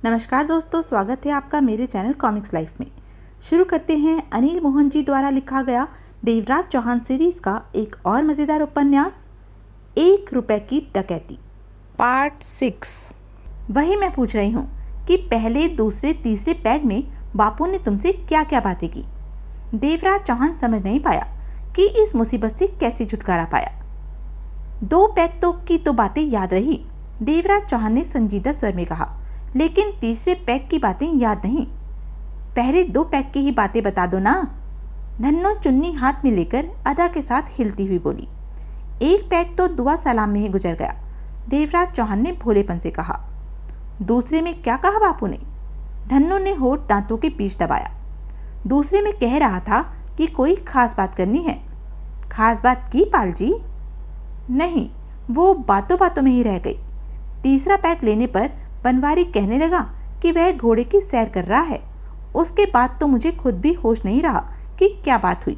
नमस्कार दोस्तों, स्वागत है आपका मेरे चैनल कॉमिक्स लाइफ में। शुरू करते हैं अनिल मोहन जी द्वारा लिखा गया देवराज चौहान सीरीज का एक और मज़ेदार उपन्यास, 1 रुपए की डकैती, पार्ट 6। वही मैं पूछ रही हूँ कि पहले, दूसरे, तीसरे पैग में बापू ने तुमसे क्या क्या बातें की। देवराज चौहान समझ नहीं पाया कि इस मुसीबत से कैसे छुटकारा पाया। 2 पैग की तो बातें याद रही, देवराज चौहान ने संजीदा स्वर में कहा, लेकिन तीसरे पैक की बातें याद नहीं। पहले 2 पैक की ही बातें बता दो ना। धन्नो चुन्नी हाथ में लेकर अदा के साथ हिलती हुई बोली। 1 पैक तो दुआ सलाम में ही गुजर गया, देवराज चौहान ने भोलेपन से कहा। दूसरे में क्या कहा बापू ने? धन्नो ने होठ दांतों के बीच दबाया। दूसरे में कह रहा था कि कोई खास बात करनी है। खास बात की पाल जी? नहीं, वो बातों बातों में ही रह गई। तीसरा पैक लेने पर बनवारी कहने लगा कि वह घोड़े की सैर कर रहा है। उसके बाद तो मुझे खुद भी होश नहीं रहा कि क्या बात हुई।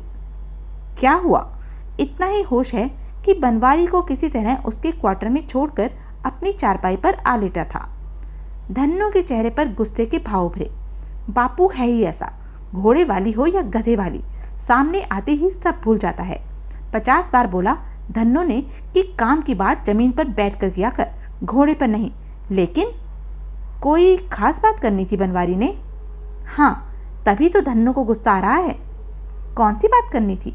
क्या हुआ? इतना ही होश है कि बनवारी को किसी तरह उसके क्वार्टर में छोड़कर अपनी चारपाई पर आ लेटा था। धन्नो के चेहरे पर गुस्से के भाव उभरे। बापू है ही ऐसा, घोड़े वाली हो या गधे वाली, सामने आते ही सब भूल जाता है। 50 बार बोला धन्नो ने कि काम की बात जमीन पर बैठकर किया कर, घोड़े पर नहीं। लेकिन कोई खास बात करनी थी बनवारी ने। हाँ, तभी तो धन्नो को गुस्सा आ रहा है। कौन सी बात करनी थी?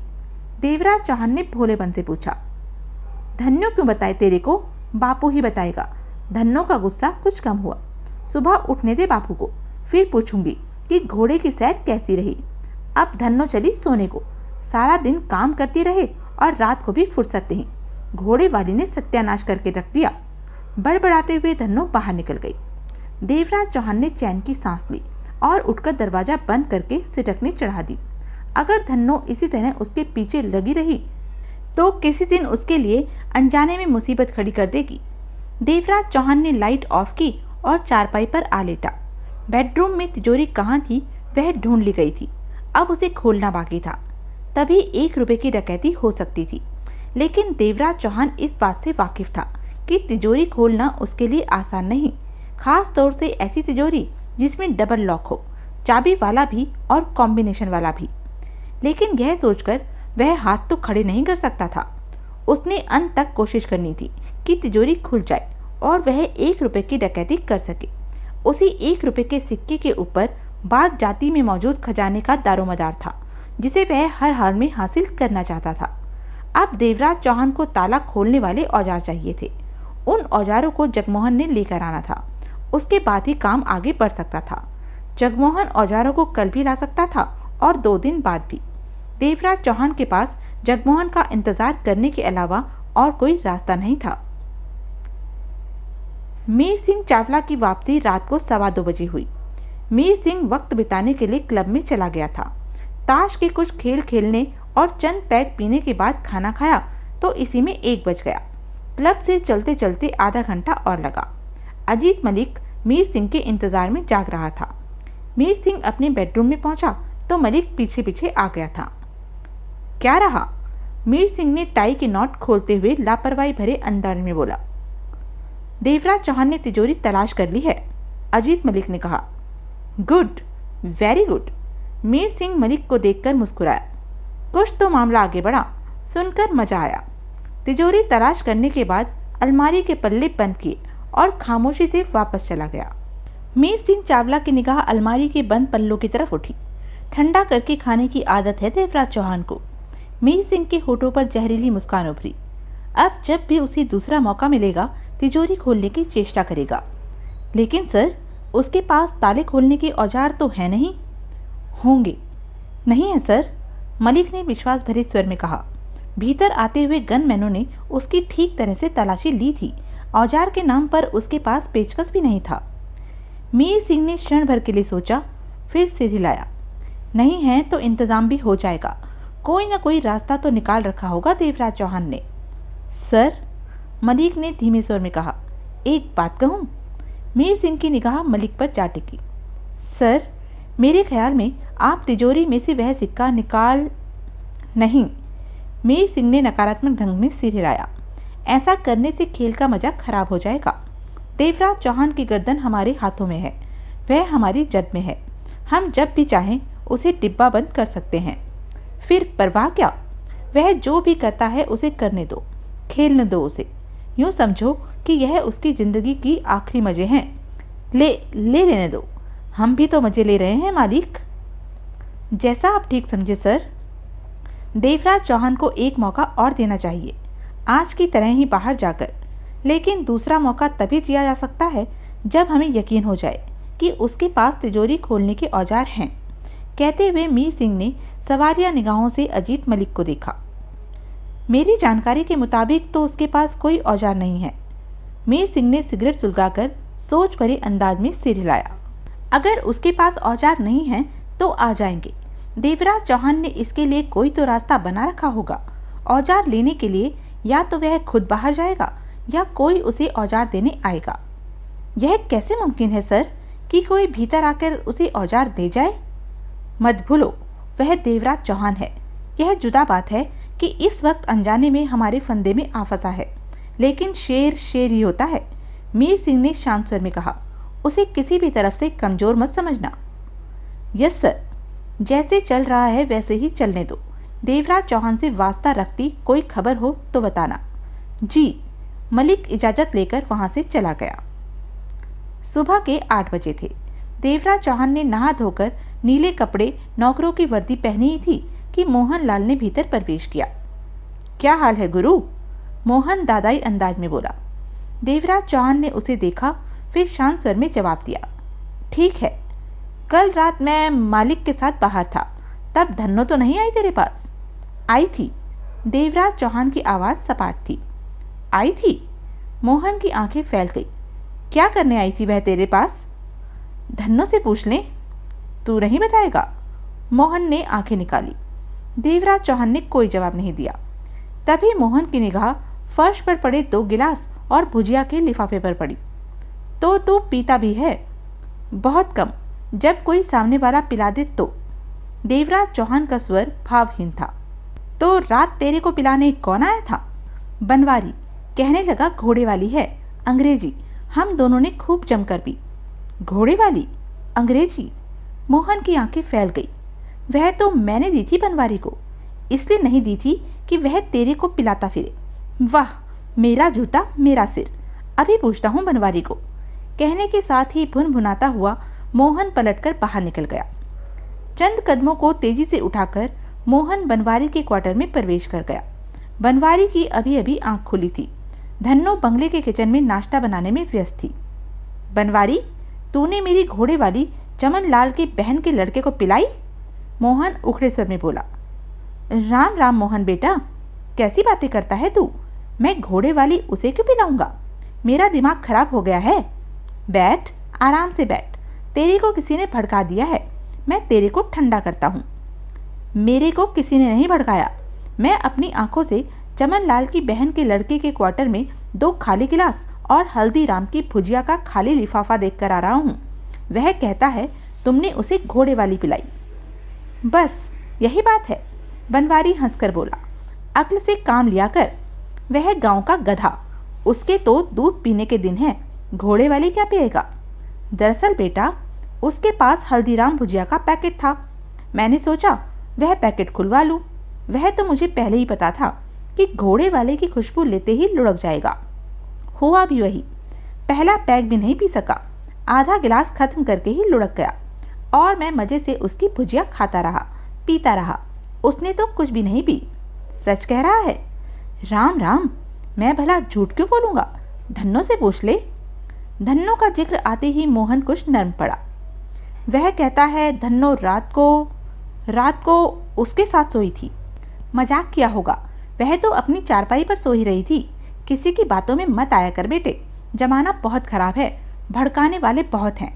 देवराज चौहान ने भोलेपन से पूछा। धन्नो क्यों बताए तेरे को? बापू ही बताएगा। धन्नो का गुस्सा कुछ कम हुआ। सुबह उठने दे बापू को, फिर पूछूंगी कि घोड़े की सैर कैसी रही। अब धन्नो चली सोने को। सारा दिन काम करती रहे और रात को भी फुर्सत नहीं। घोड़े वाली ने सत्यानाश करके रख दिया। बड़बड़ाते हुए धन्नो बाहर निकल गई। देवराज चौहान ने चैन की सांस ली और उठकर दरवाजा बंद करके सिटकने चढ़ा दी। अगर धन्नो इसी तरह उसके पीछे लगी रही तो किसी दिन उसके लिए अनजाने में मुसीबत खड़ी कर देगी। देवराज चौहान ने लाइट ऑफ की और चारपाई पर आ लेटा। बेडरूम में तिजोरी कहाँ थी वह ढूंढ ली गई थी। अब उसे खोलना बाकी था, तभी 1 रुपए की डकैती हो सकती थी। लेकिन देवराज चौहान इस बात से वाकिफ था कि तिजोरी खोलना उसके लिए आसान नहीं, खास तौर से ऐसी तिजोरी जिसमें डबल लॉक हो, चाबी वाला भी और कॉम्बिनेशन वाला भी। लेकिन यह सोचकर वह हाथ तो खड़े नहीं कर सकता था। उसने अंत तक कोशिश करनी थी कि तिजोरी खुल जाए और वह 1 रुपए की डकैती कर सके। उसी 1 रुपए के सिक्के के ऊपर बाग जाति में मौजूद खजाने का दारोमदार था, जिसे वह हर हाल में हासिल करना चाहता था। अब देवराज चौहान को ताला खोलने वाले औजार चाहिए थे। उन औजारों को जगमोहन ने लेकर आना था। उसके बाद ही काम आगे बढ़ सकता था। जगमोहन औजारों को कल भी ला सकता था और 2 दिन बाद भी। देवराज चौहान के पास जगमोहन का इंतजार करने के अलावा और कोई रास्ता नहीं था। मीर सिंह चावला की वापसी रात को 2:15 बजे हुई। मीर सिंह वक्त बिताने के लिए क्लब में चला गया था। ताश के कुछ खेल खेलने और चंद पैग पीने के बाद खाना खाया तो इसी में 1 बज गया। क्लब से चलते चलते आधा घंटा और लगा। अजीत मलिक मीर सिंह के इंतजार में जाग रहा था। मीर सिंह अपने बेडरूम में पहुंचा तो मलिक पीछे पीछे आ गया था। क्या रहा? मीर सिंह ने टाई के नॉट खोलते हुए लापरवाही भरे अंदाज में बोला। देवराज चौहान ने तिजोरी तलाश कर ली है, अजीत मलिक ने कहा। Good, very good. Mir Singh Malik को देखकर मुस्कुराया। कुछ तो मामला आगे बढ़ा। सुनकर मजा आया। तिजोरी तलाश करने के बाद अलमारी के पल्ले बंद किए और खामोशी से वापस चला गया। मीर सिंह चावला की निगाह अलमारी के बंद पल्लों की तरफ उठी। ठंडा करके खाने की आदत है देवराज चौहान को। मीर सिंह के होठों पर जहरीली मुस्कान उभरी। अब जब भी उसे दूसरा मौका मिलेगा तिजोरी खोलने की चेष्टा करेगा। लेकिन सर, उसके पास ताले खोलने के औजार तो है नहीं। होंगे। नहीं है सर, मलिक ने विश्वास भरे स्वर में कहा। भीतर आते हुए गनमैनों ने उसकी ठीक तरह से तलाशी ली थी। औजार के नाम पर उसके पास पेचकस भी नहीं था। मीर सिंह ने क्षण भर के लिए सोचा, फिर सिर हिलाया। नहीं है तो इंतजाम भी हो जाएगा। कोई ना कोई रास्ता तो निकाल रखा होगा देवराज चौहान ने। सर, मलिक ने धीमे स्वर में कहा, एक बात कहूँ? मीर सिंह की निगाह मलिक पर जा टिकी। सर, मेरे ख्याल में आप तिजोरी में से वह सिक्का निकाल नहीं। मीर सिंह ने नकारात्मक ढंग में सिर हिलाया। ऐसा करने से खेल का मजा खराब हो जाएगा। देवराज चौहान की गर्दन हमारे हाथों में है। वह हमारी जद में है, हम जब भी चाहें उसे डिब्बा बंद कर सकते हैं। फिर परवाह क्या, वह जो भी करता है उसे करने दो, खेलने दो उसे। यूँ समझो कि यह उसकी ज़िंदगी की आखिरी मज़े हैं। ले लेने दो, हम भी तो मज़े ले रहे हैं मालिक। जैसा आप ठीक समझे सर। देवराज चौहान को एक मौका और देना चाहिए, आज की तरह ही बाहर जाकर। लेकिन दूसरा मौका तभी दिया जा सकता है जब हमें यकीन हो जाए कि उसके पास तिजोरी खोलने के औजार हैं। कहते हुए मीर सिंह ने सवारिया निगाहों से अजीत मलिक को देखा। मेरी जानकारी के मुताबिक तो उसके पास कोई औजार नहीं है। मीर सिंह ने सिगरेट सुलगाकर सोच भरे अंदाज में सिर हिलाया। अगर उसके पास औजार नहीं है तो आ जाएंगे। देवराज चौहान ने इसके लिए कोई तो रास्ता बना रखा होगा। औजार लेने के लिए या तो वह खुद बाहर जाएगा या कोई उसे औजार देने आएगा। यह कैसे मुमकिन है सर कि कोई भीतर आकर उसे औजार दे जाए? मत भूलो, वह देवराज चौहान है। यह जुदा बात है कि इस वक्त अनजाने में हमारे फंदे में आ फंसा है, लेकिन शेर शेर ही होता है। मीर सिंह ने शांत स्वर में कहा। उसे किसी भी तरफ से कमजोर मत समझना। यस सर, जैसे चल रहा है वैसे ही चलने दो। देवराज चौहान से वास्ता रखती कोई खबर हो तो बताना। जी। मलिक इजाज़त लेकर वहाँ से चला गया। सुबह के 8 बजे थे। देवराज चौहान ने नहा धोकर नीले कपड़े नौकरों की वर्दी पहनी ही थी कि मोहन लाल ने भीतर प्रवेश किया। क्या हाल है गुरु? मोहन दादाई अंदाज में बोला। देवराज चौहान ने उसे देखा, फिर शांत स्वर में जवाब दिया। ठीक है, कल रात मैं मालिक के साथ बाहर था, तब धन्नो तो नहीं आई तेरे पास? आई थी। देवराज चौहान की आवाज़ सपाट थी। आई थी? मोहन की आंखें फैल गई। क्या करने आई थी वह तेरे पास? धन्नो से पूछ लें। तू नहीं बताएगा? मोहन ने आंखें निकाली। देवराज चौहान ने कोई जवाब नहीं दिया। तभी मोहन की निगाह फर्श पर पड़े 2 गिलास और भुजिया के लिफाफे पर पड़ी। तो तू पीता भी है? बहुत कम, जब कोई सामने वाला पिला दे तो। देवराज चौहान का स्वर भावहीन था। तो रात तेरे को पिलाने कौन आया था? बनवारी। कहने लगा घोड़े वाली है, अंग्रेजी। हम दोनों ने खूब जमकर पी। घोड़े वाली? अंग्रेजी? मोहन की आंखें फैल गई। वह तो मैंने दी थी बनवारी को, इसलिए नहीं दी थी कि वह तेरे को पिलाता फिरे। वाह, मेरा जूता मेरा सिर। अभी पूछता हूँ बनवारी को। कहने के साथ ही भुनभुनाता हुआ मोहन पलटकर बाहर निकल गया। चंद कदमों को तेजी से उठाकर मोहन बनवारी के क्वार्टर में प्रवेश कर गया। बनवारी की अभी अभी आंख खुली थी। धन्नो बंगले के किचन में नाश्ता बनाने में व्यस्त थी। बनवारी, तूने मेरी घोड़े वाली चमन लाल की बहन के लड़के को पिलाई? मोहन उखड़े स्वर में बोला। राम राम मोहन बेटा, कैसी बातें करता है तू? मैं घोड़े वाली उसे क्यों पिलाऊंगा? मेरा दिमाग खराब हो गया है। बैठ, आराम से बैठ। तेरे को किसी ने भड़का दिया है, मैं तेरे को ठंडा करता हूँ। मेरे को किसी ने नहीं भड़काया। मैं अपनी आंखों से चमन लाल की बहन के लड़के के क्वार्टर में 2 खाली गिलास और हल्दीराम की भुजिया का खाली लिफाफा देखकर आ रहा हूँ। वह कहता है तुमने उसे घोड़े वाली पिलाई। बस यही बात है, बनवारी हंसकर बोला। अक्ल से काम लिया कर। वह गांव का गधा, उसके तो दूध पीने के दिन है, घोड़े वाली क्या पिएगा? दरअसल बेटा, उसके पास हल्दीराम भुजिया का पैकेट था। मैंने सोचा वह पैकेट खुलवा लूं। वह तो मुझे पहले ही पता था कि घोड़े वाले की खुशबू लेते ही लुढ़क जाएगा। हुआ भी वही। पहला पैक भी नहीं पी सका, आधा गिलास खत्म करके ही लुढ़क गया। और मैं मजे से उसकी भुजिया खाता रहा, पीता रहा। उसने तो कुछ भी नहीं पी। सच कह रहा है। राम राम, मैं भला झूठ क्यों बोलूँगा? धन्नो से पूछ ले। धन्नो का जिक्र आते ही मोहन कुछ नर्म पड़ा। वह कहता है धन्नो रात को उसके साथ सोई थी। मजाक किया होगा, वह तो अपनी चारपाई पर सो ही रही थी। किसी की बातों में मत आया कर बेटे, जमाना बहुत खराब है, भड़काने वाले बहुत हैं।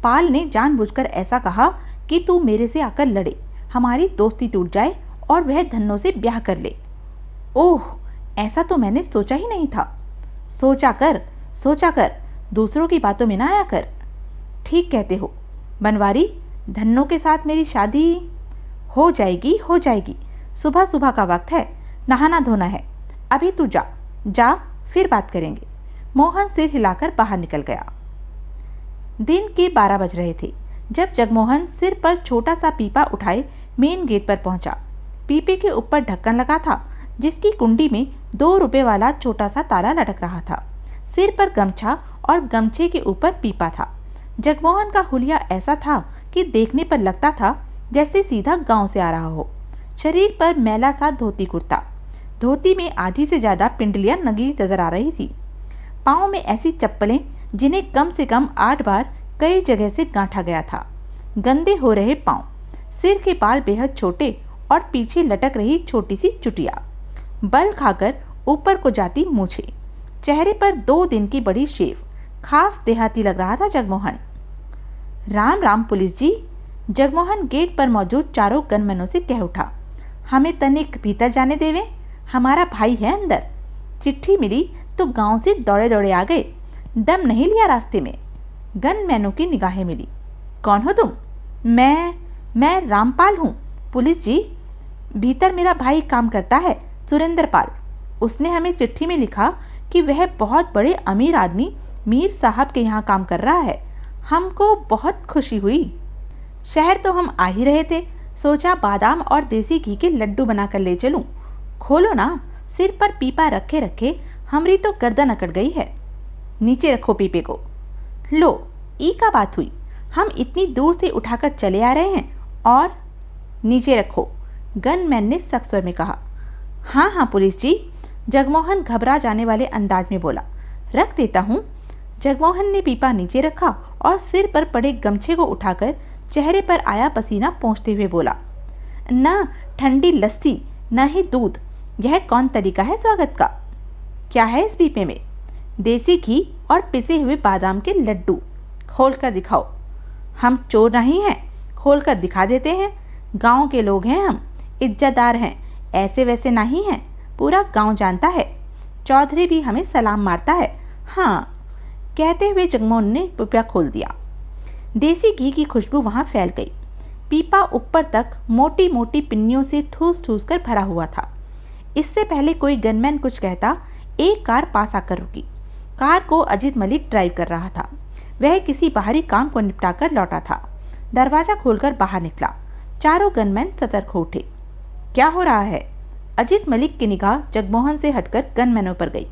पाल ने जानबूझकर ऐसा कहा कि तू मेरे से आकर लड़े, हमारी दोस्ती टूट जाए और वह धन्नो से ब्याह कर ले। ओह, ऐसा तो मैंने सोचा ही नहीं था। सोचा कर, दूसरों की बातों में ना आया कर। ठीक कहते हो बनवारी, धन्नो के साथ मेरी शादी हो जाएगी। सुबह सुबह का वक्त है, नहाना धोना है। अभी तू जा, फिर बात करेंगे। मोहन सिर हिलाकर बाहर निकल गया। दिन के 12 बज रहे थे जब जगमोहन सिर पर छोटा सा पीपा उठाए मेन गेट पर पहुंचा। पीपे के ऊपर ढक्कन लगा था जिसकी कुंडी में 2 रुपए वाला छोटा सा ताला लटक रहा था। सिर पर गमछा और गमछे के ऊपर पीपा था। जगमोहन का हुलिया ऐसा था कि देखने पर लगता था जैसे सीधा गांव से आ रहा हो। शरीर पर मैला सा धोती कुर्ता, धोती में आधी से ज्यादा पिंडलियां नंगी नजर आ रही थी। पाँव में ऐसी चप्पलें जिन्हें कम से कम 8 बार कई जगह से गांठा गया था। गंदे हो रहे पाँव, सिर के बाल बेहद छोटे और पीछे लटक रही छोटी सी चुटिया, बल खाकर ऊपर को जाती मूछें, चेहरे पर 2 दिन की बड़ी शेव, खास देहाती लग रहा था जगमोहन। राम राम पुलिस जी। जगमोहन गेट पर मौजूद चारों गनमैनों से कह उठा, हमें तनिक भीतर जाने देवे, हमारा भाई है अंदर। चिट्ठी मिली तो गांव से दौड़े दौड़े आ गए, दम नहीं लिया रास्ते में। गनमैनों की निगाहें मिली। कौन हो तुम? मैं रामपाल हूँ पुलिस जी। भीतर मेरा भाई काम करता है, सुरेंद्र पाल। उसने हमें चिट्ठी में लिखा कि वह बहुत बड़े अमीर आदमी मीर साहब के यहाँ काम कर रहा है। हमको बहुत खुशी हुई। शहर तो हम आ ही रहे थे, सोचा बादाम और देसी घी के लड्डू बनाकर ले चलूं। खोलो ना। सिर पर पीपा रखे रखे हमारी तो गर्दन अकड़ गई है। नीचे रखो पीपे को। लो, ई का बात हुई, हम इतनी दूर से उठाकर चले आ रहे हैं और नीचे रखो, गनमैन ने सख्त स्वर में कहा। हाँ हाँ पुलिस जी, जगमोहन घबरा जाने वाले अंदाज में बोला। रख देता हूँ। जगमोहन ने पीपा नीचे रखा और सिर पर पड़े गमछे को उठाकर चेहरे पर आया पसीना पोंछते हुए बोला, न ठंडी लस्सी न ही दूध, यह कौन तरीका है स्वागत का? क्या है इस पीपे में? देसी घी और पिसे हुए बादाम के लड्डू। खोल कर दिखाओ। हम चोर नहीं हैं, खोल कर दिखा देते हैं। गांव के लोग हैं हम, इज्जतदार हैं, ऐसे वैसे नहीं हैं, पूरा गांव जानता है। चौधरी भी हमें सलाम मारता है। हाँ, कहते हुए जगमोहन ने पीपा खोल दिया। देसी घी की खुशबू वहां फैल गई। पीपा ऊपर तक मोटी मोटी पिन्नियों से ठूस ठूस कर भरा हुआ था। इससे पहले कोई गनमैन कुछ कहता, एक कार पास आकर रुकी। कार को अजीत मलिक ड्राइव कर रहा था। वह किसी बाहरी काम को निपटाकर लौटा था। दरवाजा खोलकर बाहर निकला। चारों गनमैन सतर्क हो उठे। क्या हो रहा है? अजीत मलिक की निगाह जगमोहन से हटकर गनमैनों पर गई।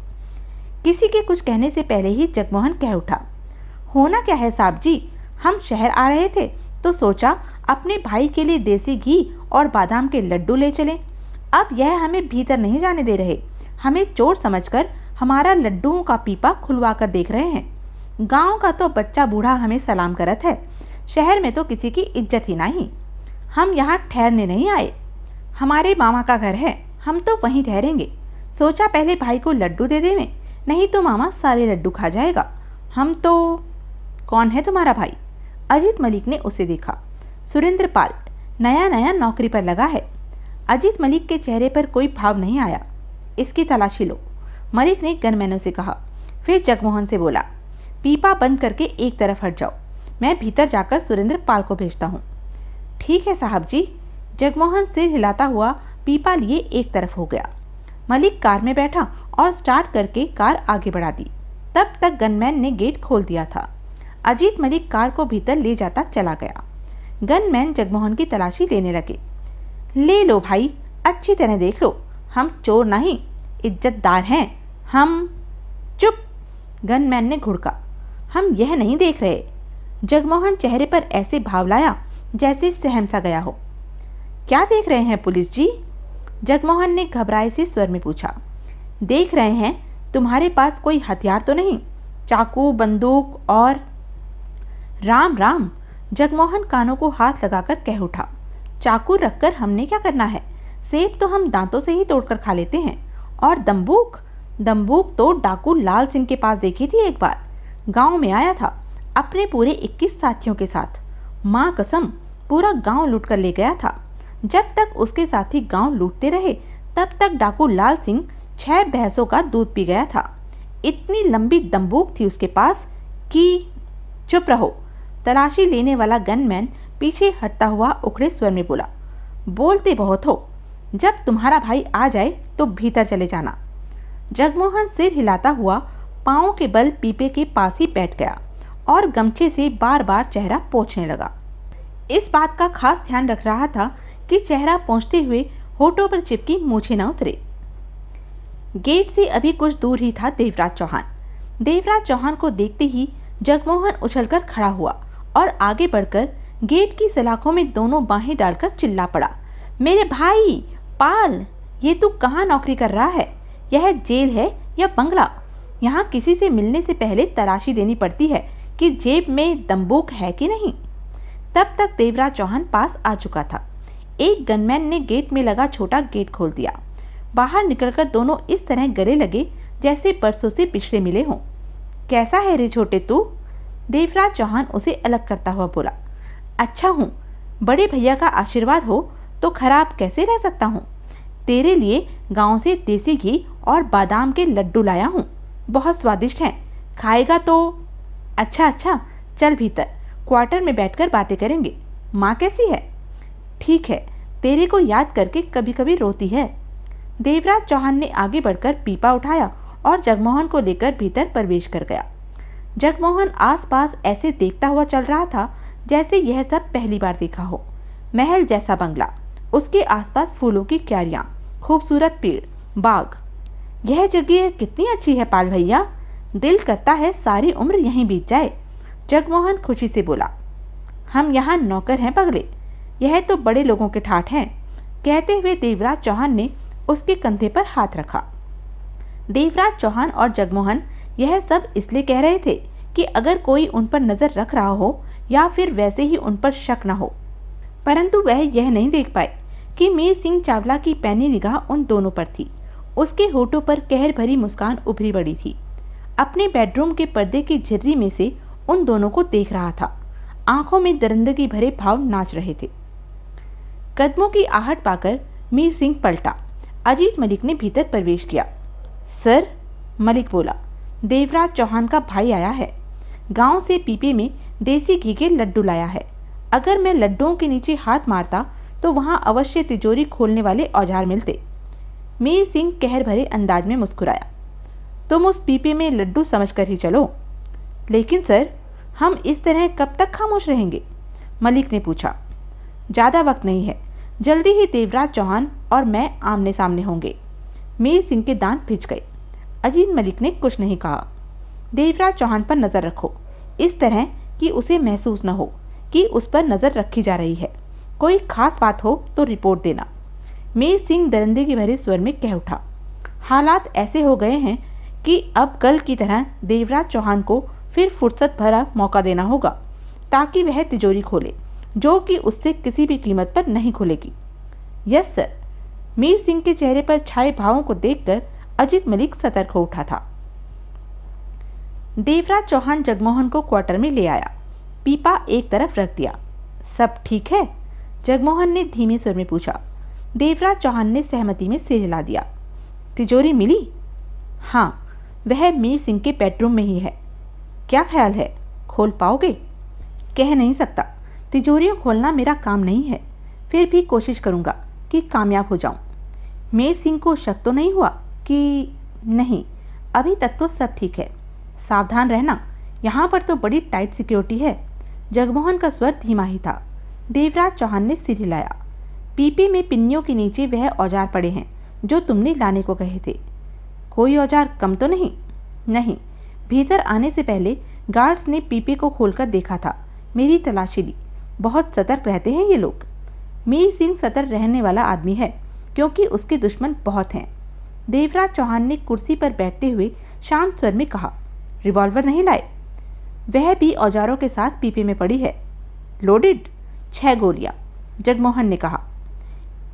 किसी के कुछ कहने से पहले ही जगमोहन कह उठा, होना क्या है साहब जी, हम शहर आ रहे थे तो सोचा अपने भाई के लिए देसी घी और बादाम के लड्डू ले चलें। अब यह हमें भीतर नहीं जाने दे रहे, हमें चोर समझकर हमारा लड्डुओं का पीपा खुलवा कर देख रहे हैं। गांव का तो बच्चा बूढ़ा हमें सलाम करत है, शहर में तो किसी की इज्जत ही नहीं। हम यहाँ ठहरने नहीं आए, हमारे मामा का घर है, हम तो वहीं ठहरेंगे। सोचा पहले भाई को लड्डू दे देवें, नहीं तो मामा सारे लड्डू खा जाएगा। हम तो। कौन है तुम्हारा भाई? अजीत मलिक ने उसे देखा। सुरेंद्र पाल, नया नया नौकरी पर लगा है। अजीत मलिक के चेहरे पर कोई भाव नहीं आया। इसकी तलाशी लो, मलिक ने गनमैनों से कहा। फिर जगमोहन से बोला, पीपा बंद करके एक तरफ हट जाओ, मैं भीतर जाकर सुरेंद्र पाल को भेजता हूँ। ठीक है साहब जी। जगमोहन सिर हिलाता हुआ पीपा लिए एक तरफ हो गया। मलिक कार में बैठा और स्टार्ट करके कार आगे बढ़ा दी। तब तक गनमैन ने गेट खोल दिया था। अजीत मलिक कार को भीतर ले जाता चला गया। गनमैन जगमोहन की तलाशी लेने लगे। ले लो भाई, अच्छी तरह देख लो, हम चोर नहीं, इज्जतदार हैं हम। चुप, गनमैन ने घुड़का। हम यह नहीं देख रहे। जगमोहन चेहरे पर ऐसे भाव लाया जैसे सहम सा गया हो। क्या देख रहे हैं पुलिस जी? जगमोहन ने घबराए से स्वर में पूछा। देख रहे हैं तुम्हारे पास कोई हथियार तो नहीं, चाकू बंदूक और? राम राम, जगमोहन कानों को हाथ लगाकर कह उठा। चाकू रखकर हमने क्या करना है? सेब तो हम दांतों से ही तोड़कर खा लेते हैं। और दंबूक? दंबूक तो डाकू लाल सिंह के पास देखी थी एक बार, गांव में आया था अपने पूरे 21 साथियों के साथ। माँ कसम, पूरा गांव लूट कर ले गया था। जब तक उसके साथी गांव लूटते रहे तब तक डाकू लाल सिंह 6 भैंसों का दूध पी गया था। इतनी लंबी दंबूक थी उसके पास कि। चुप रहो, तलाशी लेने वाला गनमैन पीछे हटता हुआ उखड़े स्वर में बोला। बोलते बहुत हो, जब तुम्हारा भाई आ जाए तो भीतर चले जाना। जगमोहन सिर हिलाता हुआ पाँव के बल पीपे के पास ही बैठ गया और गमछे से बार बार चेहरा पोंछने लगा। इस बात का खास ध्यान रख रहा था कि चेहरा पोंछते हुए होठों पर चिपकी मूछें न उतरे। गेट से अभी कुछ दूर ही था देवराज चौहान। देवराज चौहान को देखते ही जगमोहन उछलकर खड़ा हुआ और आगे बढ़कर गेट की सलाखों में दोनों बाहें डालकर चिल्ला पड़ा, मेरे भाई पाल, ये तू कहाँ नौकरी कर रहा है? यह जेल है या बंगला? यहाँ किसी से मिलने से पहले तलाशी देनी पड़ती है कि जेब में बंदूक है कि नहीं। तब तक देवराज चौहान पास आ चुका था। एक गनमैन ने गेट में लगा छोटा गेट खोल दिया। बाहर निकलकर दोनों इस तरह गले लगे जैसे बरसों से पिछड़े मिले हों। कैसा है रे छोटे तू? देवराज चौहान उसे अलग करता हुआ बोला। अच्छा हूँ, बड़े भैया का आशीर्वाद हो तो खराब कैसे रह सकता हूँ। तेरे लिए गांव से देसी घी और बादाम के लड्डू लाया हूँ, बहुत स्वादिष्ट हैं, खाएगा तो? अच्छा अच्छा, चल भीतर, क्वार्टर में बैठकर बातें करेंगे। माँ कैसी है? ठीक है, तेरे को याद करके कभी कभी रोती है। देवराज चौहान ने आगे बढ़कर पीपा उठाया और जगमोहन को लेकर भीतर प्रवेश कर गया। जगमोहन आसपास ऐसे देखता हुआ चल रहा था जैसे यह सब पहली बार देखा हो। महल जैसा बंगला, उसके आसपास फूलों की क्यारियां, खूबसूरत पेड़, बाग। यह जगह कितनी अच्छी है पाल भैया, दिल करता है सारी उम्र यहीं बीत जाए। जगमोहन खुशी से बोला। हम यहाँ नौकर हैं पगले, यह तो बड़े लोगों के ठाठ हैं। कहते हुए देवराज चौहान ने उसके कंधे पर हाथ रखा। देवराज चौहान और जगमोहन यह सब इसलिए कह रहे थे कि अगर कोई उन पर नजर रख रहा हो या फिर वैसे ही उन पर शक न हो, परंतु वह यह नहीं देख पाए कि मीर सिंह चावला की पैनी निगाह उन दोनों पर थी। उसके होठों पर कहर भरी मुस्कान उभरी पड़ी थी। अपने बेडरूम के पर्दे की झिर्री में से उन दोनों को देख रहा था। आंखों में दरिंदगी भरे भाव नाच रहे थे। कदमों की आहट पाकर मीर सिंह पलटा। अजीत मलिक ने भीतर प्रवेश किया। सर, मलिक बोला, देवराज चौहान का भाई आया है। गांव से पीपे में देसी घी के लड्डू लाया है। अगर मैं लड्डुओं के नीचे हाथ मारता तो वहां अवश्य तिजोरी खोलने वाले औजार मिलते। मीर सिंह कहर भरे अंदाज में मुस्कुराया। तुम उस पीपे में लड्डू समझकर ही चलो। लेकिन सर, हम इस तरह कब तक खामोश रहेंगे? मलिक ने पूछा। ज़्यादा वक्त नहीं है, जल्दी ही देवराज चौहान और मैं आमने सामने होंगे। मीर सिंह के दांत भिज गए। अजीत मलिक ने कुछ नहीं कहा। देवराज चौहान पर नज़र रखो, इस तरह कि उसे महसूस न हो कि उस पर नज़र रखी जा रही है। कोई खास बात हो तो रिपोर्ट देना। मीर सिंह दरिंदगी भरे स्वर में कह उठा। हालात ऐसे हो गए हैं कि अब कल की तरह देवराज चौहान को फिर फुर्सत भरा मौका देना होगा ताकि वह तिजोरी खोले, जो कि उससे किसी भी कीमत पर नहीं खुलेगी। Yes sir. मीर सिंह के चेहरे पर छाए भावों को देखकर अजीत मलिक सतर्क हो उठा था। देवराज चौहान जगमोहन को क्वार्टर में ले आया। पीपा एक तरफ रख दिया। सब ठीक है? जगमोहन ने धीमे स्वर में पूछा। देवराज चौहान ने सहमति में सिर हिला दिया। तिजोरी मिली? हाँ, वह मीर सिंह के बेडरूम में ही है। क्या ख्याल है, खोल पाओगे? कह नहीं सकता, तिजोरियाँ खोलना मेरा काम नहीं है, फिर भी कोशिश करूँगा कि कामयाब हो जाऊँ। मीर सिंह को शक तो नहीं हुआ कि? नहीं, अभी तक तो सब ठीक है। सावधान रहना, यहाँ पर तो बड़ी टाइट सिक्योरिटी है। जगमोहन का स्वर धीमा ही था। देवराज चौहान ने सिर हिलाया। पीपे में पिन्नियों के नीचे वह औजार पड़े हैं जो तुमने लाने को कहे थे। कोई औजार कम तो नहीं? नहीं, भीतर आने से पहले गार्ड्स ने पीपे को खोलकर देखा था, मेरी तलाशी ली। बहुत सतर्क रहते हैं ये लोग। मीर सिंह सतर्क रहने वाला आदमी है क्योंकि उसके दुश्मन बहुत हैं। देवराज चौहान ने कुर्सी पर बैठते हुए शांत स्वर में कहा। रिवॉल्वर नहीं लाए? वह भी औजारों के साथ पीपे में पड़ी है। लोडेड? 6 गोलियां, जगमोहन ने कहा।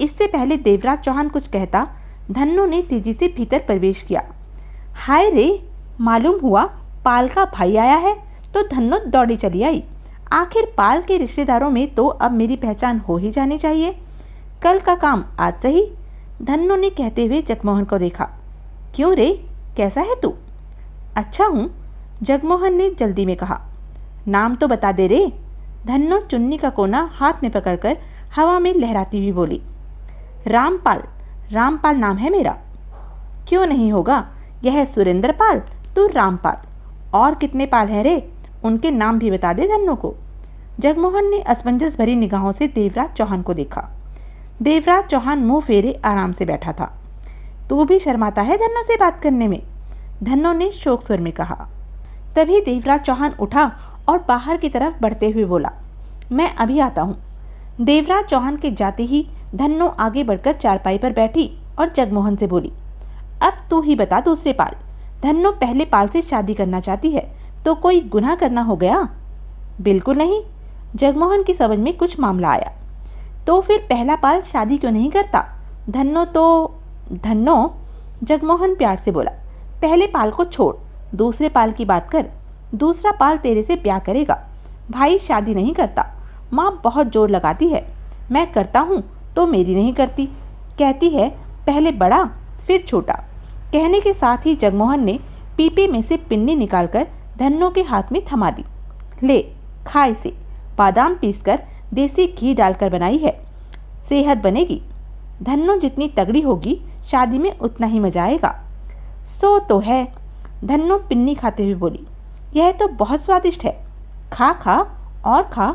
इससे पहले देवराज चौहान कुछ कहता, धन्नो ने तेजी से भीतर प्रवेश किया। हाय रे, मालूम हुआ पाल का भाई आया है, तो धन्नो दौड़ी चली आई। आखिर पाल के रिश्तेदारों में तो अब मेरी पहचान हो ही जानी चाहिए। कल का काम आज सही। धन्नो ने कहते हुए जगमोहन को देखा। क्यों रे, कैसा है तू? अच्छा हूँ, जगमोहन ने जल्दी में कहा। नाम तो बता दे रे। धन्नो चुन्नी का कोना हाथ में पकड़कर हवा में लहराती हुई बोली। रामपाल, रामपाल नाम है मेरा। क्यों नहीं होगा, यह सुरेंद्र पाल, तू रामपाल। और कितने पाल हैं रे? उनके नाम भी बता दे धन्नो को। जगमोहन ने असमंजस भरी निगाहों से देवराज चौहान को देखा। देवराज चौहान मुंह फेरे आराम से बैठा था। तू भी शर्माता है धन्नो से बात करने में, धन्नो ने शोक स्वर में कहा। तभी देवराज चौहान उठा और बाहर की तरफ बढ़ते हुए बोला, मैं अभी आता हूँ। देवराज चौहान के जाते ही धन्नो आगे बढ़कर चारपाई पर बैठी और जगमोहन से बोली, अब तू ही बता दूसरे पाल, धन्नो पहले पाल से शादी करना चाहती है तो कोई गुनाह करना हो गया? बिल्कुल नहीं, जगमोहन की समझ में कुछ मामला आया। तो फिर पहला पाल शादी क्यों नहीं करता? धन्नो, जगमोहन प्यार से बोला, पहले पाल को छोड़, दूसरे पाल की बात कर। दूसरा पाल तेरे से ब्याह करेगा। भाई शादी नहीं करता, माँ बहुत जोर लगाती है, मैं करता हूँ तो मेरी नहीं करती, कहती है पहले बड़ा फिर छोटा। कहने के साथ ही जगमोहन ने पीपे में से पिन्नी निकालकर धन्नो के हाथ में थमा दी। ले खा इसे, बादाम पीसकर देसी घी डालकर बनाई है, सेहत बनेगी। धन्नो जितनी तगड़ी होगी शादी में उतना ही मजा आएगा। सो तो है, धन्नो पिन्नी खाते हुए बोली, यह तो बहुत स्वादिष्ट है, खा खा और खा,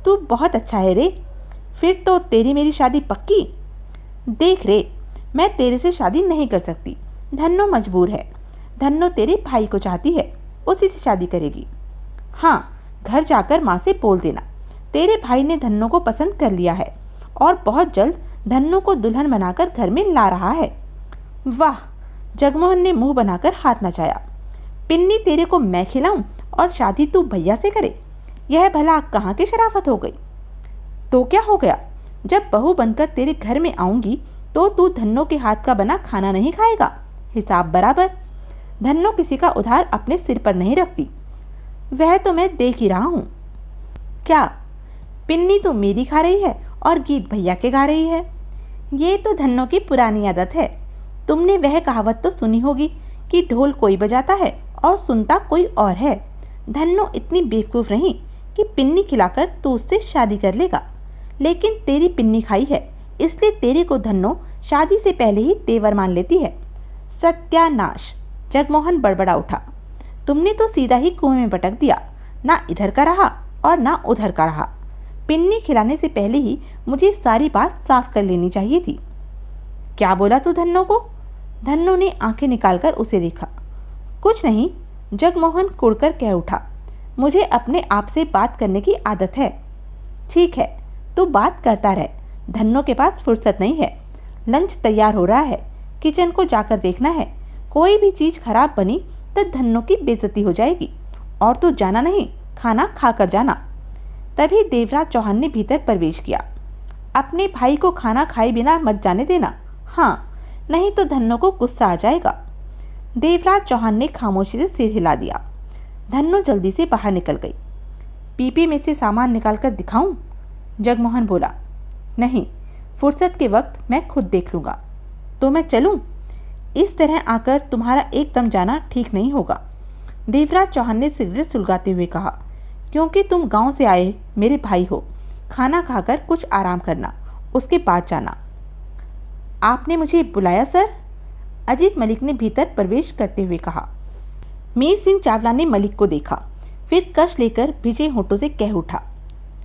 तू बहुत अच्छा है रे। फिर तो तेरी मेरी शादी पक्की। देख रे, मैं तेरे से शादी नहीं कर सकती, धन्नो मजबूर है। धन्नो तेरे भाई को चाहती है, उसी से शादी करेगी। हाँ, घर जाकर माँ से बोल देना, तेरे भाई ने धन्नो को पसंद कर लिया है और बहुत जल्द धन्नो को दुल्हन बनाकर घर में ला रहा है। वाह, जगमोहन ने मुंह बनाकर हाथ नचाया। पिन्नी तेरे को मैं खिलाऊं और शादी तू भैया से करे, यह भला कहाँ की शराफत हो गई? तो क्या हो गया, जब बहू बनकर तेरे घर में आऊंगी तो तू धन्नो के हाथ का बना खाना नहीं खाएगा, हिसाब बराबर। धन्नो किसी का उधार अपने सिर पर नहीं रखती, वह तो मैं देख ही रहा हूँ। क्या पिन्नी तो मेरी खा रही है और गीत भैया के गा रही है? ये तो धन्नो की पुरानी आदत है। तुमने वह कहावत तो सुनी होगी कि ढोल कोई बजाता है और सुनता कोई और है। धन्नो इतनी बेवकूफ़ नहीं कि पिन्नी खिलाकर तू उससे शादी कर लेगा, लेकिन तेरी पिन्नी खाई है इसलिए तेरे को धन्नो शादी से पहले ही तेवर मान लेती है। सत्यानाश, जगमोहन बड़बड़ा उठा, तुमने तो सीधा ही कुएं में पटक दिया, ना इधर का रहा और ना उधर का रहा। पिन्नी खिलाने से पहले ही मुझे सारी बात साफ कर लेनी चाहिए थी। क्या बोला तू धन्नो को? धन्नो ने आंखें निकालकर उसे देखा। कुछ नहीं, जगमोहन कुड़कर कह उठा, मुझे अपने आप से बात करने की आदत है। ठीक है, तू बात करता रह, धन्नो के पास फुर्सत नहीं है। लंच तैयार हो रहा है, किचन को जाकर देखना है, कोई भी चीज़ खराब बनी तो धन्नो की बेइज्जती हो जाएगी। और तू जाना नहीं, खाना खाकर जाना। तभी देवराज चौहान ने भीतर प्रवेश किया। अपने भाई को खाना खाए बिना मत जाने देना, हाँ, नहीं तो धन्नो को गुस्सा आ जाएगा। देवराज चौहान ने खामोशी से सिर हिला दिया। धन्नो जल्दी से बाहर निकल गई। पीपी में से सामान निकालकर दिखाऊं? जगमोहन बोला, नहीं, फुर्सत के वक्त मैं खुद देख लूँगा। तो मैं चलूँ? इस तरह आकर तुम्हारा एकदम जाना ठीक नहीं होगा, देवराज चौहान ने सिगरेट सुलगाते हुए कहा, क्योंकि तुम गांव से आए मेरे भाई हो। खाना खाकर कुछ आराम करना, उसके बाद जाना। आपने मुझे बुलाया सर? अजीत मलिक ने भीतर प्रवेश करते हुए कहा। मीर सिंह चावला ने मलिक को देखा, फिर कश लेकर भिजे होठों से कह उठा,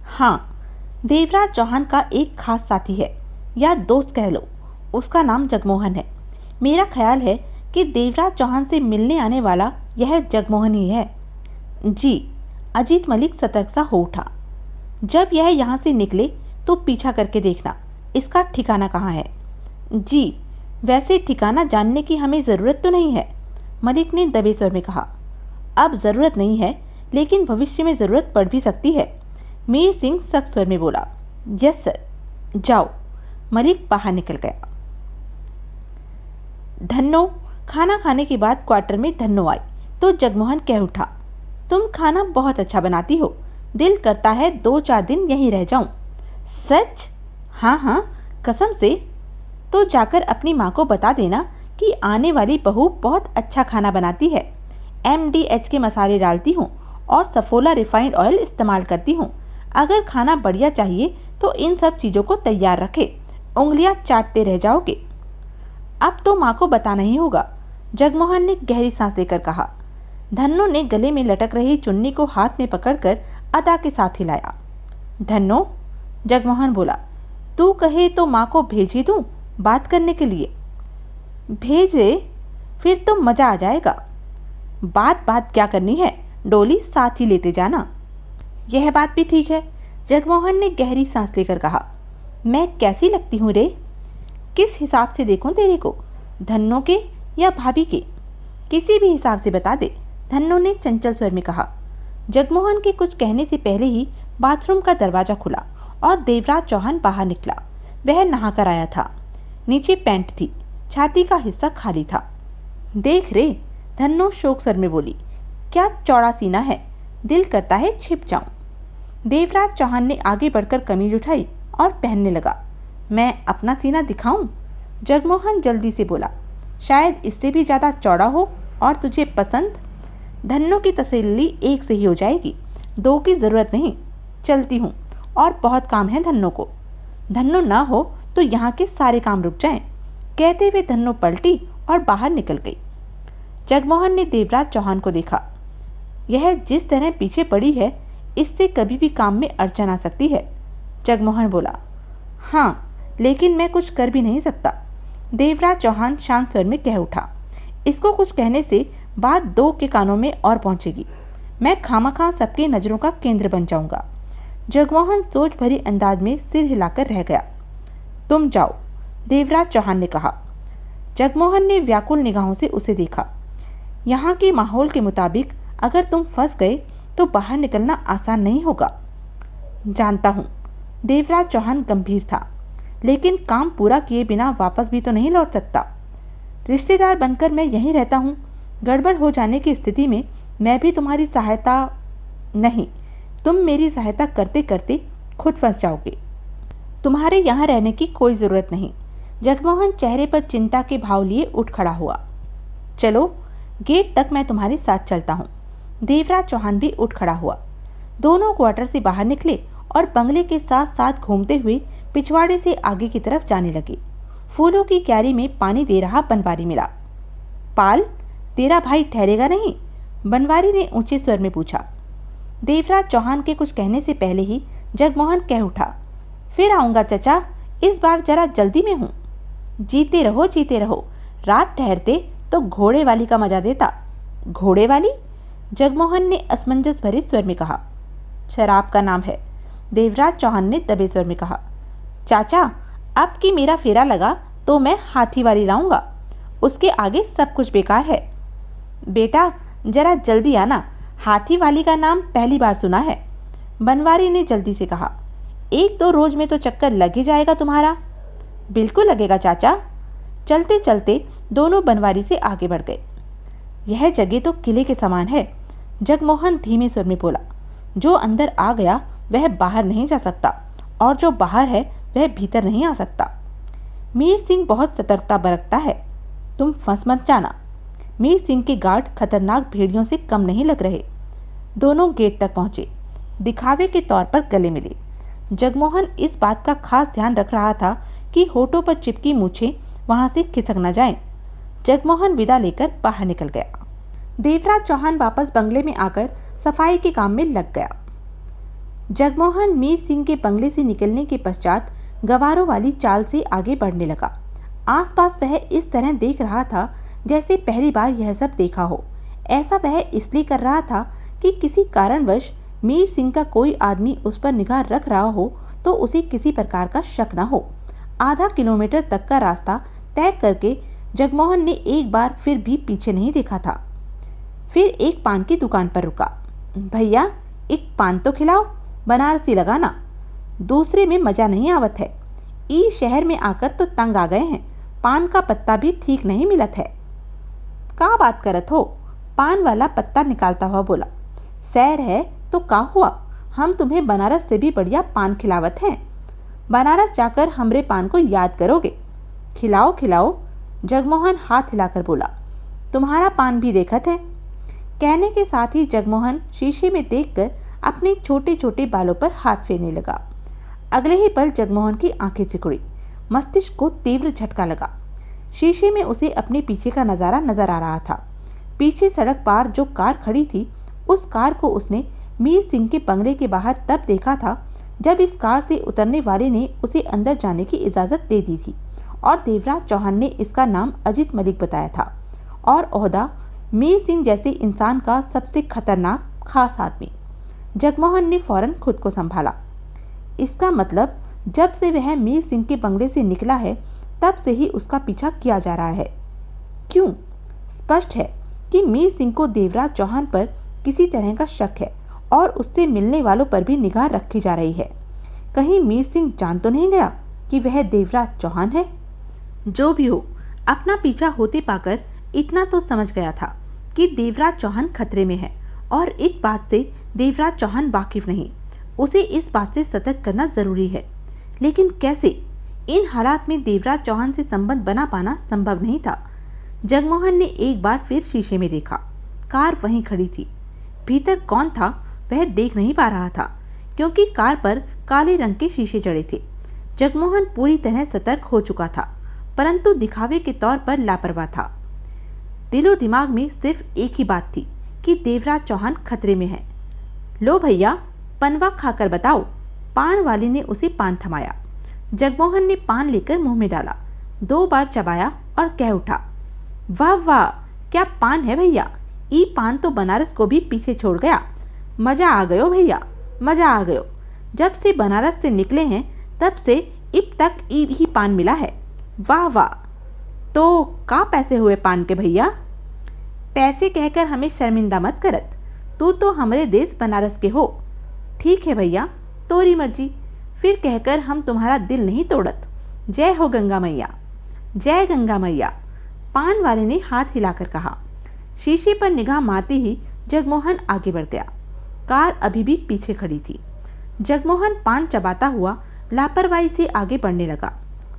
हाँ, देवराज चौहान का एक खास साथी है, या दोस्त कह लो, उसका नाम जगमोहन है। मेरा ख्याल है कि देवराज चौहान से मिलने आने वाला यह जगमोहन ही है। जी, अजीत मलिक सतर्क सा हो उठा। जब यह यहाँ से निकले तो पीछा करके देखना, इसका ठिकाना कहाँ है। जी, वैसे ठिकाना जानने की हमें ज़रूरत तो नहीं है, मलिक ने दबे स्वर में कहा। अब ज़रूरत नहीं है, लेकिन भविष्य में ज़रूरत पड़ भी सकती है, मीर सिंह सख्त स्वर में बोला। यस सर, जाओ। मलिक बाहर निकल गया। धन्नो, खाना खाने के बाद क्वार्टर में धन्नो आई तो जगमोहन कह उठा, तुम खाना बहुत अच्छा बनाती हो, दिल करता है 2-4 दिन यहीं रह जाऊं। सच? हाँ हाँ, कसम से। तो जाकर अपनी माँ को बता देना कि आने वाली बहू बहुत अच्छा खाना बनाती है, MDH के मसाले डालती हूँ और सफोला रिफाइंड ऑयल इस्तेमाल करती हूँ। अगर खाना बढ़िया चाहिए तो इन सब चीज़ों को तैयार रखे, उंगलियाँ चाटते रह जाओगे। अब तो माँ को बताना ही होगा, जगमोहन ने गहरी सांस लेकर कहा। धन्नो ने गले में लटक रही चुन्नी को हाथ में पकड़कर अदा के साथ हिलाया। धन्नो, जगमोहन बोला, तू कहे तो माँ को भेज ही दूं बात करने के लिए। भेजे, फिर तो मजा आ जाएगा। बात बात क्या करनी है, डोली साथ ही लेते जाना। यह बात भी ठीक है, जगमोहन ने गहरी सांस लेकर कहा। मैं कैसी लगती हूँ रे? किस हिसाब से देखूं तेरे को, धन्नो के या भाभी के? किसी भी हिसाब से बता दे, धन्नो ने चंचल स्वर में कहा। जगमोहन के कुछ कहने से पहले ही बाथरूम का दरवाजा खुला और देवराज चौहान बाहर निकला। वह नहाकर आया था। नीचे पैंट थी, छाती का हिस्सा खाली था। देख रे, धन्नो शोक स्वर में बोली, क्या चौड़ा सीना है, दिल करता है छिप जाऊं। देवराज चौहान ने आगे बढ़कर कमीज उठाई और पहनने लगा। मैं अपना सीना दिखाऊं? जगमोहन जल्दी से बोला, शायद इससे भी ज़्यादा चौड़ा हो और तुझे पसंद। धन्नो की तसल्ली एक से ही हो जाएगी, दो की ज़रूरत नहीं। चलती हूँ और बहुत काम है धन्नो को। धन्नो ना हो तो यहाँ के सारे काम रुक जाएं। कहते हुए धन्नो पलटी और बाहर निकल गई। जगमोहन ने देवराज चौहान को देखा। यह जिस तरह पीछे पड़ी है, इससे कभी भी काम में अड़चन आ सकती है। जगमोहन बोला, हाँ, लेकिन मैं कुछ कर भी नहीं सकता। देवराज चौहान शांत स्वर में कह उठा। इसको कुछ कहने से बात दो के कानों में और पहुंचेगी। मैं खामखा सबकी नज़रों का केंद्र बन जाऊंगा। जगमोहन सोच भरी अंदाज में सिर हिलाकर रह गया। तुम जाओ, देवराज चौहान ने कहा। जगमोहन ने व्याकुल निगाहों से उसे देखा। यहाँ के माहौल के मुताबिक अगर तुम फंस गए तो बाहर निकलना आसान नहीं होगा। जानता हूँ, देवराज चौहान गंभीर था, लेकिन काम पूरा किए बिना वापस भी तो नहीं लौट सकता। रिश्तेदार बनकर मैं यहीं रहता हूँ। गड़बड़ हो जाने की स्थिति में मैं भी तुम्हारी सहायता नहीं, तुम मेरी सहायता करते करते खुद फंस जाओगे। तुम्हारे यहाँ रहने की कोई ज़रूरत नहीं। जगमोहन चेहरे पर चिंता के भाव लिए उठ खड़ा हुआ। चलो, गेट तक मैं तुम्हारे साथ चलता हूँ। देवराज चौहान भी उठ खड़ा हुआ। दोनों क्वार्टर से बाहर निकले और बंगले के साथ साथ घूमते हुए पिछवाड़े से आगे की तरफ जाने लगे। फूलों की क्यारी में पानी दे रहा बनवारी मिला। पाल, तेरा भाई ठहरेगा नहीं? बनवारी ने ऊंचे स्वर में पूछा। देवराज चौहान के कुछ कहने से पहले ही जगमोहन कह उठा, फिर आऊँगा चचा, इस बार जरा जल्दी में हूँ। जीते रहो, जीते रहो। रात ठहरते तो घोड़े वाली का मजा देता। घोड़े वाली? जगमोहन ने असमंजस भरे स्वर में कहा। शराब का नाम है, देवराज चौहान ने दबे स्वर में कहा। चाचा, अब कि मेरा फेरा लगा तो मैं हाथी वाली लाऊंगा, उसके आगे सब कुछ बेकार है। बेटा, जरा जल्दी आना, हाथी वाली का नाम पहली बार सुना है। बनवारी ने जल्दी से कहा। एक दो रोज में तो चक्कर लग ही जाएगा तुम्हारा। बिल्कुल लगेगा चाचा। चलते चलते दोनों बनवारी से आगे बढ़ गए। यह जगह तो किले के समान है, जगमोहन धीमे स्वर में बोला। जो अंदर आ गया वह बाहर नहीं जा सकता, और जो बाहर है वह भीतर नहीं आ सकता। मीर सिंह बहुत सतर्कता बरतता है, तुम फंस मत जाना। मीर सिंह के गार्ड खतरनाक भेड़ियों से कम नहीं लग रहे। दोनों गेट तक पहुंचे, दिखावे के तौर पर गले मिले। जगमोहन इस बात का खास ध्यान रख रहा था कि होठों पर चिपकी मूछें वहां से खिसक न जाएं। जगमोहन विदा लेकर बाहर निकल गया। देवराज चौहान वापस बंगले में आकर सफाई के काम में लग गया। जगमोहन मीर सिंह के बंगले से निकलने के पश्चात गवारों वाली चाल से आगे बढ़ने लगा। आसपास वह इस तरह देख रहा था जैसे पहली बार यह सब देखा हो। ऐसा वह इसलिए कर रहा था कि किसी कारणवश मीर सिंह का कोई आदमी उस पर निगाह रख रहा हो तो उसे किसी प्रकार का शक न हो। आधा किलोमीटर तक का रास्ता तय करके जगमोहन ने एक बार फिर भी पीछे नहीं देखा था। फिर एक पान की दुकान पर रुका। भैया, एक पान तो खिलाओ, बनारसी लगाना, दूसरे में मजा नहीं आवत है। ई शहर में आकर तो तंग आ गए हैं, पान का पत्ता भी ठीक नहीं मिलत है। का बात करत हो? पान वाला पत्ता निकालता हुआ बोला। सैर है तो का हुआ, हम तुम्हें बनारस से भी बढ़िया पान खिलावत हैं। बनारस जाकर हमरे पान को याद करोगे। खिलाओ खिलाओ, जगमोहन हाथ हिलाकर बोला। तुम्हारा पान भी देखत है। कहने के साथ ही जगमोहन शीशे में देखकर अपने छोटे छोटे बालों पर हाथ फेरने लगा। अगले ही पल जगमोहन की आंखें सिकुड़ी, मस्तिष्क को तीव्र झटका लगा। शीशे में उसे अपने पीछे का नज़ारा नजर आ रहा था। पीछे सड़क पार जो कार खड़ी थी, उस कार को उसने मीर सिंह के बंगले के बाहर तब देखा था जब इस कार से उतरने वाले ने उसे अंदर जाने की इजाज़त दे दी थी और देवराज चौहान ने इसका नाम अजीत मलिक बताया था और ओहदा मीर सिंह जैसे इंसान का सबसे खतरनाक खास आदमी। जगमोहन ने फौरन खुद को संभाला। इसका मतलब जब से वह मीर सिंह के बंगले से निकला है तब से ही उसका पीछा किया जा रहा है। क्यों? स्पष्ट है कि मीर सिंह को देवराज चौहान पर किसी तरह का शक है और उससे मिलने वालों पर भी निगाह रखी जा रही है। कहीं मीर सिंह जान तो नहीं गया कि वह देवराज चौहान है? जो भी हो, अपना पीछा होते पाकर इतना तो समझ गया था कि देवराज चौहान खतरे में है और एक बात से देवराज चौहान वाकिफ नहीं। उसे इस बात से सतर्क करना जरूरी है, लेकिन कैसे? इन हालात में देवराज चौहान से संबंध बना पाना संभव नहीं था। जगमोहन ने एक बार फिर शीशे में देखा। कार वहीं खड़ी थी। भीतर कौन था वह देख नहीं पा रहा था क्योंकि कार पर काले रंग के शीशे जड़े थे। जगमोहन पूरी तरह सतर्क हो चुका था, परंतु दिखावे के तौर पर लापरवाह था। दिलो दिमाग में सिर्फ एक ही बात थी कि देवराज चौहान खतरे में है। लो भैया, पनवा खाकर बताओ। पान वाले ने उसे पान थमाया। जगमोहन ने पान लेकर मुंह में डाला, 2 बार चबाया और कह उठा, वाह वाह, क्या पान है भैया। ई पान तो बनारस को भी पीछे छोड़ गया। मजा आ गयो भैया, मजा आ गयो। जब से बनारस से निकले हैं तब से अब तक ई ही पान मिला है। वाह वाह। तो का पैसे हुए पान के भैया? पैसे कहकर हमें शर्मिंदा मत करत। तू तो हमारे देश बनारस के हो। ठीक है भैया, तोरी मर्जी। फिर कहकर हम तुम्हारा दिल नहीं तोड़त। जय हो गंगा मैया, जय गंगा मैया। पान वाले ने हाथ हिलाकर कहा। शीशे पर निगाह मारते ही जगमोहन आगे बढ़ गया। कार अभी भी पीछे खड़ी थी। जगमोहन पान चबाता हुआ लापरवाही से आगे बढ़ने लगा।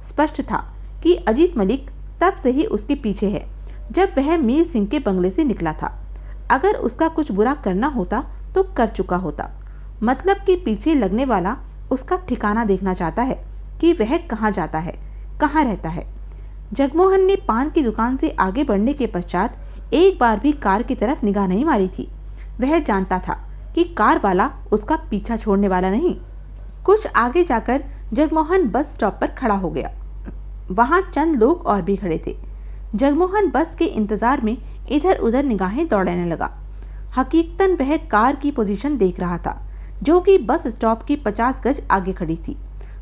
स्पष्ट था कि अजीत मलिक तब से ही उसके पीछे है जब वह मीर सिंह के बंगले से निकला था। अगर उसका कुछ बुरा करना होता तो कर चुका होता। मतलब कि पीछे लगने वाला उसका ठिकाना देखना चाहता है कि वह कहाँ जाता है, कहाँ रहता है। जगमोहन ने पान की दुकान से आगे बढ़ने के पश्चात एक बार भी कार की तरफ निगाह नहीं मारी थी। वह जानता था कि कार वाला उसका पीछा छोड़ने वाला नहीं। कुछ आगे जाकर जगमोहन बस स्टॉप पर खड़ा हो गया। वहां चंद लोग और भी खड़े थे। जगमोहन बस के इंतजार में इधर उधर निगाहें दौड़ाने लगा। हकीकतन वह कार की पोजीशन देख रहा था जो कि बस स्टॉप की 50 गज आगे खड़ी थी।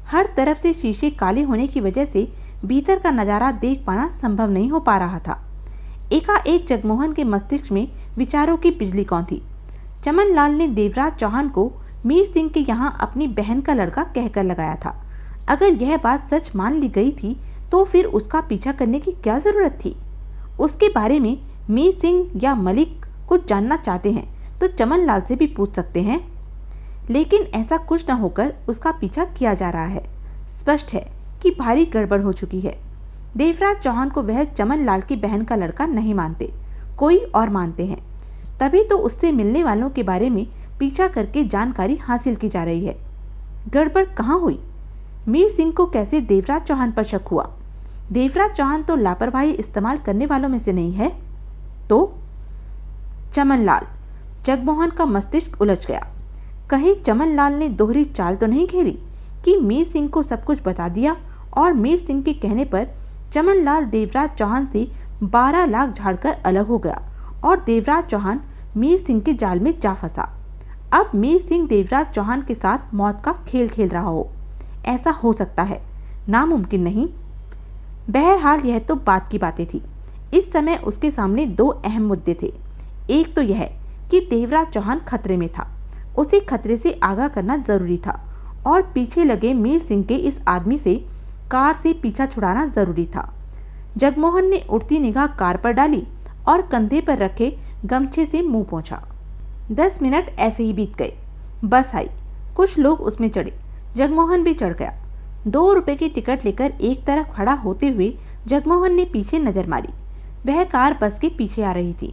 हर तरफ से शीशे काले होने की वजह से भीतर का नज़ारा देख पाना संभव नहीं हो पा रहा था। एकाएक जगमोहन के मस्तिष्क में विचारों की बिजली कौंधी। चमन लाल ने देवराज चौहान को मीर सिंह के यहाँ अपनी बहन का लड़का कहकर लगाया था। अगर यह बात सच मान ली गई थी तो फिर उसका पीछा करने की क्या जरूरत थी? उसके बारे में मीर सिंह या मलिक कुछ जानना चाहते हैं तो चमन लाल से भी पूछ सकते हैं, लेकिन ऐसा कुछ न होकर उसका पीछा किया जा रहा है। स्पष्ट है कि भारी गड़बड़ हो चुकी है। देवराज चौहान को वह चमन लाल की बहन का लड़का नहीं मानते, कोई और मानते हैं। तभी तो उससे मिलने वालों के बारे में पीछा करके जानकारी हासिल की जा रही है। गड़बड़ कहाँ हुई? मीर सिंह को कैसे देवराज चौहान पर शक हुआ? देवराज चौहान तो लापरवाही इस्तेमाल करने वालों में से नहीं है। तो चमन लाल। जगमोहन का मस्तिष्क उलझ गया। कहीं चमन लाल ने दोहरी चाल तो नहीं खेली कि मीर सिंह को सब कुछ बता दिया और मीर सिंह के कहने पर चमन लाल देवराज चौहान से 12 लाख झाड़कर अलग हो गया और देवराज चौहान मीर सिंह के जाल में जा फंसा। अब मीर सिंह देवराज चौहान के साथ मौत का खेल खेल रहा हो। ऐसा हो सकता है, नामुमकिन नहीं। बहरहाल यह तो बात की बातें थी। इस समय उसके सामने 2 अहम मुद्दे थे। एक तो यह कि देवराज चौहान खतरे में था, उसे खतरे से आगाह करना जरूरी था, और पीछे लगे मीर सिंह के इस आदमी से कार से पीछा छुड़ाना जरूरी था। जगमोहन ने उड़ती निगाह कार पर डाली और कंधे पर रखे गमछे से मुंह पोंछा। 10 मिनट ऐसे ही बीत गए। बस आई, कुछ लोग उसमें चढ़े, जगमोहन भी चढ़ गया। 2 रुपए की टिकट लेकर एक तरफ खड़ा होते हुए जगमोहन ने पीछे नजर मारी। वह कार बस के पीछे आ रही थी।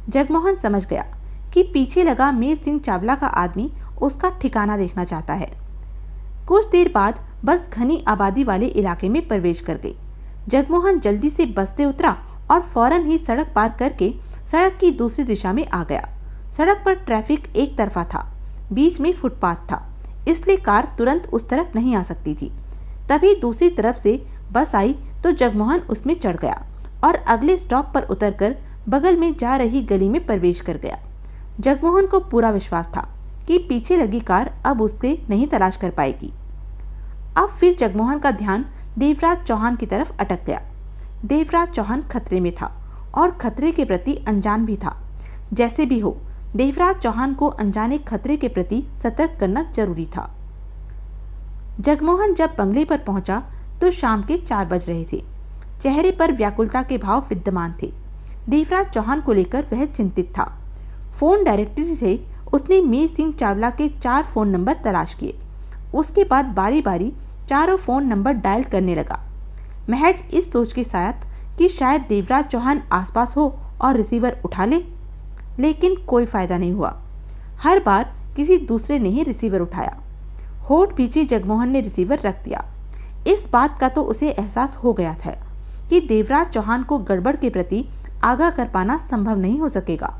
जगमोहन समझ गया कि पीछे लगा मीर सिंह चावला का आदमी उसका ठिकाना देखना चाहता है। कुछ देर बाद बस घनी आबादी वाले इलाके में प्रवेश कर गई। जगमोहन जल्दी से बस से उतरा और फौरन ही सड़क पार करके सड़क की दूसरी दिशा में आ गया। सड़क पर ट्रैफिक एक तरफा था, बीच में फुटपाथ था, इसलिए कार तुरंत उस तरफ नहीं आ सकती थी। तभी दूसरी तरफ से बस आई तो जगमोहन उसमें चढ़ गया और अगले स्टॉप पर उतरकर बगल में जा रही गली में प्रवेश कर गया। जगमोहन को पूरा विश्वास था कि पीछे लगी कार अब उससे नहीं तलाश कर पाएगी। अब फिर जगमोहन का ध्यान देवराज चौहान की तरफ अटक गया। देवराज चौहान खतरे में था और खतरे के प्रति अनजान भी था। जैसे भी हो, देवराज चौहान को अनजाने खतरे के प्रति सतर्क करना जरूरी था। जगमोहन जब बंगले पर पहुंचा तो शाम के 4 बज रहे थे। चेहरे पर व्याकुलता के भाव विद्यमान थे। देवराज चौहान को लेकर वह चिंतित था। फोन डायरेक्टरी से उसने मीर सिंह चावला के 4 फोन नंबर तलाश किए। उसके बाद बारी बारी चारों फोन नंबर डायल करने लगा, महज इस सोच के साथ कि शायद देवराज चौहान आसपास हो और रिसीवर उठा ले। लेकिन कोई फायदा नहीं हुआ। हर बार किसी दूसरे ने ही रिसीवर उठाया। होठ पीछे जगमोहन ने रिसीवर रख दिया। इस बात का तो उसे एहसास हो गया था कि देवराज चौहान को गड़बड़ के प्रति आगाह कर पाना संभव नहीं हो सकेगा।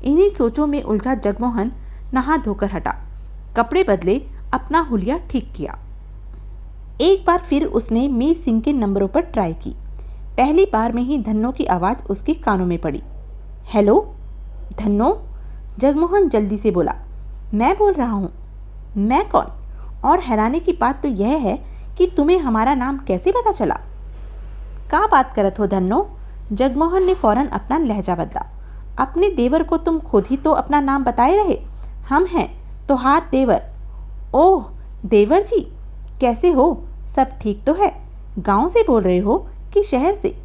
इन्हीं सोचों में उलझा जगमोहन नहा धोकर हटा, कपड़े बदले, अपना हुलिया ठीक किया। एक बार फिर उसने मीर सिंह के नंबरों पर ट्राई की। पहली बार में ही धन्नो की आवाज़ उसके कानों में पड़ी। हेलो धन्नो, जगमोहन जल्दी से बोला। मैं बोल रहा हूँ। मैं कौन? और हैरानी की बात तो यह है कि तुम्हें हमारा नाम कैसे पता चला? का बात करत हो धन्नो? जगमोहन ने फौरन अपना लहजा बदला। अपने देवर को तुम खुद ही तो अपना नाम बताए रहे। हम हैं तोहार देवर। ओह देवर जी, कैसे हो? सब ठीक तो है? गांव से बोल रहे हो कि शहर से?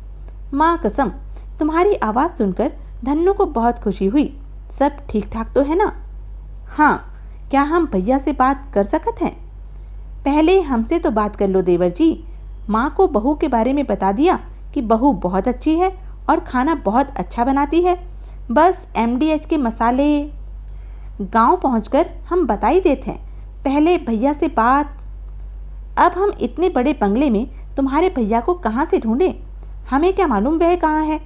माँ कसम, तुम्हारी आवाज़ सुनकर धन्नो को बहुत खुशी हुई। सब ठीक ठाक तो है ना? हाँ, क्या हम भैया से बात कर सकते हैं? पहले हमसे तो बात कर लो देवर जी। माँ को बहू के बारे में बता दिया कि बहू बहुत अच्छी है और खाना बहुत अच्छा बनाती है। बस MDH के मसाले। गांव पहुंचकर हम बता ही देते हैं। पहले भैया से बात। अब हम इतने बड़े बंगले में तुम्हारे भैया को कहाँ से ढूंढें? हमें क्या मालूम वह कहाँ है।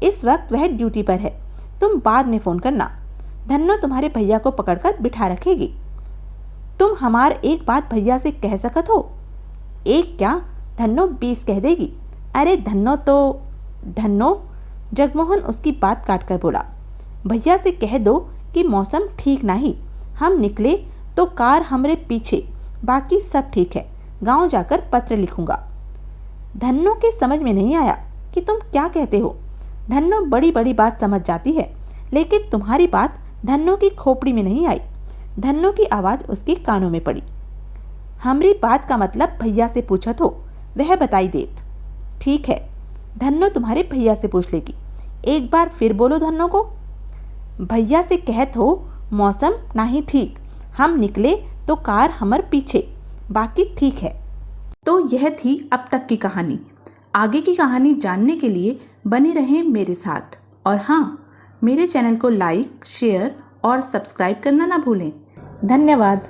इस वक्त वह ड्यूटी पर है। तुम बाद में फ़ोन करना। धन्नो तुम्हारे भैया को पकड़कर बिठा रखेगी। तुम हमार एक बात भैया से कह सकत हो? एक क्या, धन्नो 20 कह देगी। अरे धन्नो तो धन्नो, जगमोहन उसकी बात काटकर बोला। भैया से कह दो कि मौसम ठीक नहीं, हम निकले तो कार हमरे पीछे, बाकी सब ठीक है। गांव जाकर पत्र लिखूंगा। धन्नो के समझ में नहीं आया कि तुम क्या कहते हो। धन्नो बड़ी बड़ी बात समझ जाती है, लेकिन तुम्हारी बात धन्नो की खोपड़ी में नहीं आई। धन्नो की आवाज़ उसके कानों में पड़ी। हमरी बात का मतलब भैया से पूछत हो, वह बताई देत। ठीक है, धन्नो तुम्हारे भैया से पूछ लेगी। एक बार फिर बोलो धन्नो को। भैया से कहत हो मौसम नहीं ठीक, हम निकले तो कार हमर पीछे, बाकी ठीक है। तो यह थी अब तक की कहानी। आगे की कहानी जानने के लिए बने रहें मेरे साथ। और हाँ, मेरे चैनल को लाइक, शेयर और सब्सक्राइब करना ना भूलें। धन्यवाद।